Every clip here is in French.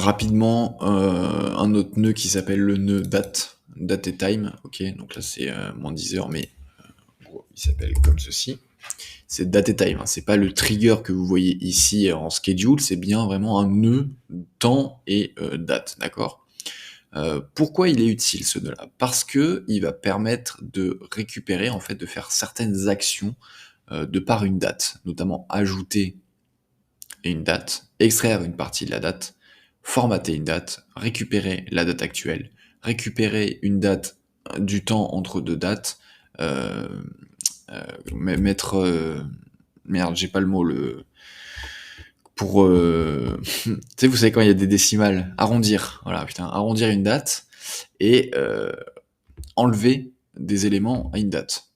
Rapidement, un autre nœud qui s'appelle le nœud date, date et time, ok, donc là c'est moins 10 heures, mais en gros, il s'appelle comme ceci. C'est date et time, hein. C'est pas le trigger que vous voyez ici en schedule, c'est bien vraiment un nœud temps et date, d'accord. Pourquoi il est utile ce nœud-là? Parce que il va permettre de récupérer, en fait, de faire certaines actions de par une date, notamment ajouter une date, extraire une partie de la date, formater une date, récupérer la date actuelle, récupérer une date du temps entre deux dates, euh, mettre merde, j'ai pas le mot le pour tu sais, vous savez quand il y a des décimales, arrondir, voilà, putain, arrondir une date et enlever des éléments à une date.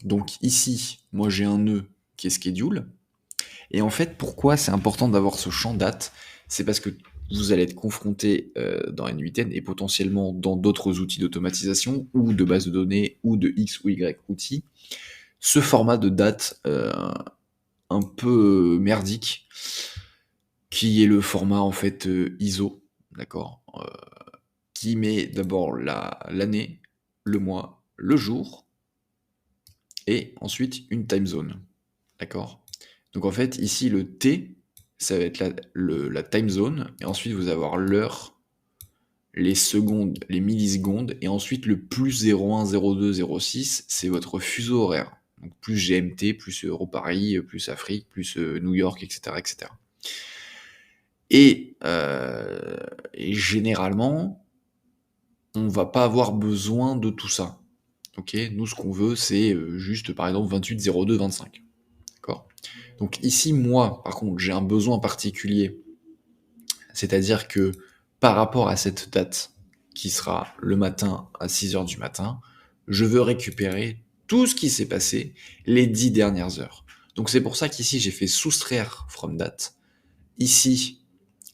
Donc ici, moi j'ai un nœud qui est schedule. Et en fait, pourquoi c'est important d'avoir ce champ date? C'est parce que vous allez être confronté dans N8N et potentiellement dans d'autres outils d'automatisation ou de base de données ou de X ou Y outils, ce format de date un peu merdique qui est le format en fait ISO, d'accord, qui met d'abord l'année, le mois, le jour et ensuite une time zone, d'accord. Donc en fait, ici, le T, ça va être la time zone, et ensuite vous allez avoir l'heure, les secondes, les millisecondes, et ensuite le plus 01, 02, 06, c'est votre fuseau horaire. Donc plus GMT, plus Euro-Paris, plus Afrique, plus New York, etc. etc. Et généralement, on va pas avoir besoin de tout ça. Ok, nous, ce qu'on veut, c'est juste, par exemple, 28, 02, 25. D'accord. Donc ici, moi, par contre, j'ai un besoin particulier. C'est-à-dire que par rapport à cette date, qui sera le matin à 6 heures du matin, je veux récupérer tout ce qui s'est passé les 10 dernières heures. Donc c'est pour ça qu'ici, j'ai fait soustraire from date. Ici,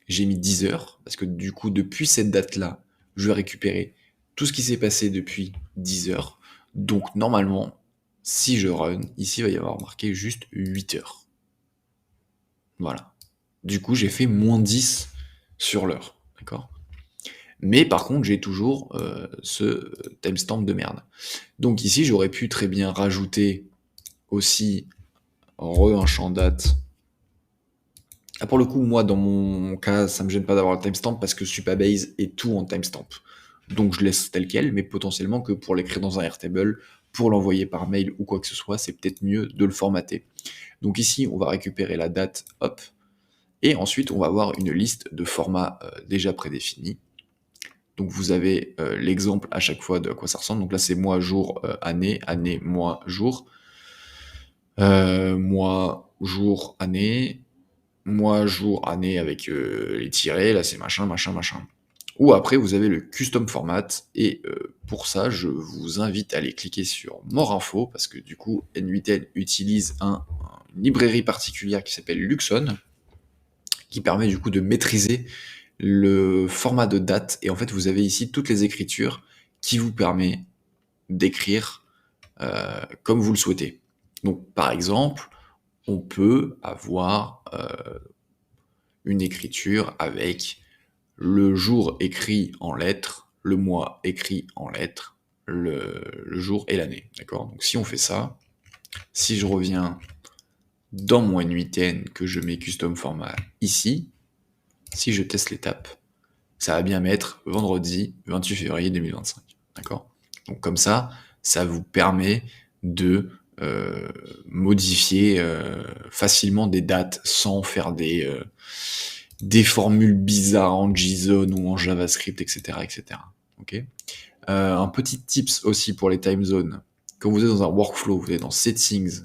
j'ai mis 10 heures, parce que du coup, depuis cette date-là, je vais récupérer tout ce qui s'est passé depuis 10 heures. Donc normalement, si je run, ici, il va y avoir marqué juste 8 heures. Voilà. Du coup, j'ai fait moins 10 sur l'heure. D'accord. Mais par contre, j'ai toujours ce timestamp de merde. Donc ici, j'aurais pu très bien rajouter aussi un champ date. Ah, pour le coup, moi, dans mon cas, ça me gêne pas d'avoir le timestamp parce que Supabase est tout en timestamp. Donc je laisse tel quel, mais potentiellement que pour l'écrire dans un Airtable, pour l'envoyer par mail ou quoi que ce soit, c'est peut-être mieux de le formater. Donc ici, on va récupérer la date, hop, et ensuite on va avoir une liste de formats déjà prédéfinis. Donc vous avez l'exemple à chaque fois de à quoi ça ressemble. Donc là c'est mois, jour, année, année, mois, jour, mois, jour, année, mois, jour, année avec les tirets. Là c'est machin, machin, machin. Ou après vous avez le custom format et pour ça je vous invite à aller cliquer sur More Info parce que du coup N8N utilise une librairie particulière qui s'appelle Luxon qui permet du coup de maîtriser le format de date. Et en fait, vous avez ici toutes les écritures qui vous permet d'écrire comme vous le souhaitez. Donc, par exemple, on peut avoir une écriture avec le jour écrit en lettres, le mois écrit en lettres, le jour et l'année. D'accord. Donc, si on fait ça, si je reviens dans mon N8N que je mets custom format ici, si je teste l'étape, ça va bien mettre vendredi 28 février 2025. D'accord. Donc comme ça vous permet de modifier facilement des dates sans faire des formules bizarres en JSON ou en JavaScript, etc. etc. Ok. Un petit tips aussi pour les time zones. Quand vous êtes dans un workflow, vous êtes dans Settings,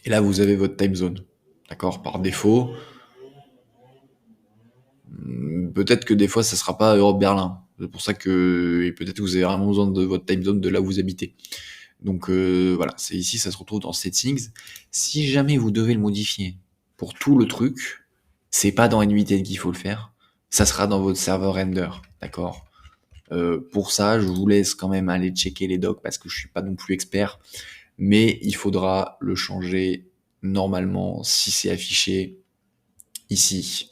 et là vous avez votre time zone. D'accord. Par défaut, peut-être que des fois ça sera pas Europe-Berlin. C'est pour ça que peut-être que vous avez vraiment besoin de votre time zone de là où vous habitez. Donc voilà, c'est ici, ça se retrouve dans Settings. Si jamais vous devez le modifier pour tout le truc, c'est pas dans N8N qu'il faut le faire. Ça sera dans votre serveur render, d'accord. Pour ça, je vous laisse quand même aller checker les docs parce que je suis pas non plus expert, mais il faudra le changer normalement si c'est affiché ici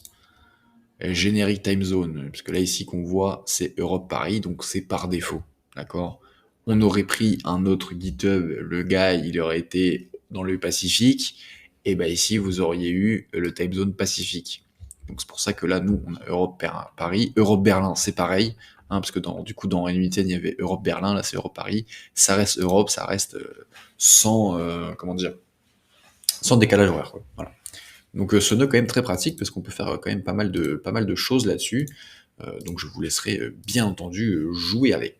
Generic Time Zone, parce que là ici qu'on voit c'est Europe-Paris, donc c'est par défaut, d'accord? On aurait pris un autre GitHub, le gars il aurait été dans le Pacifique, et ben ici vous auriez eu le Time Zone Pacifique. Donc c'est pour ça que là nous on a Europe-Paris, Europe-Berlin c'est pareil, hein, parce que du coup dans N8N il y avait Europe-Berlin, là c'est Europe-Paris, ça reste Europe, ça reste sans, comment dire, sans décalage horaire, quoi. Voilà. Donc ce nœud est quand même très pratique parce qu'on peut faire quand même pas mal de choses là-dessus. Donc je vous laisserai bien entendu jouer avec.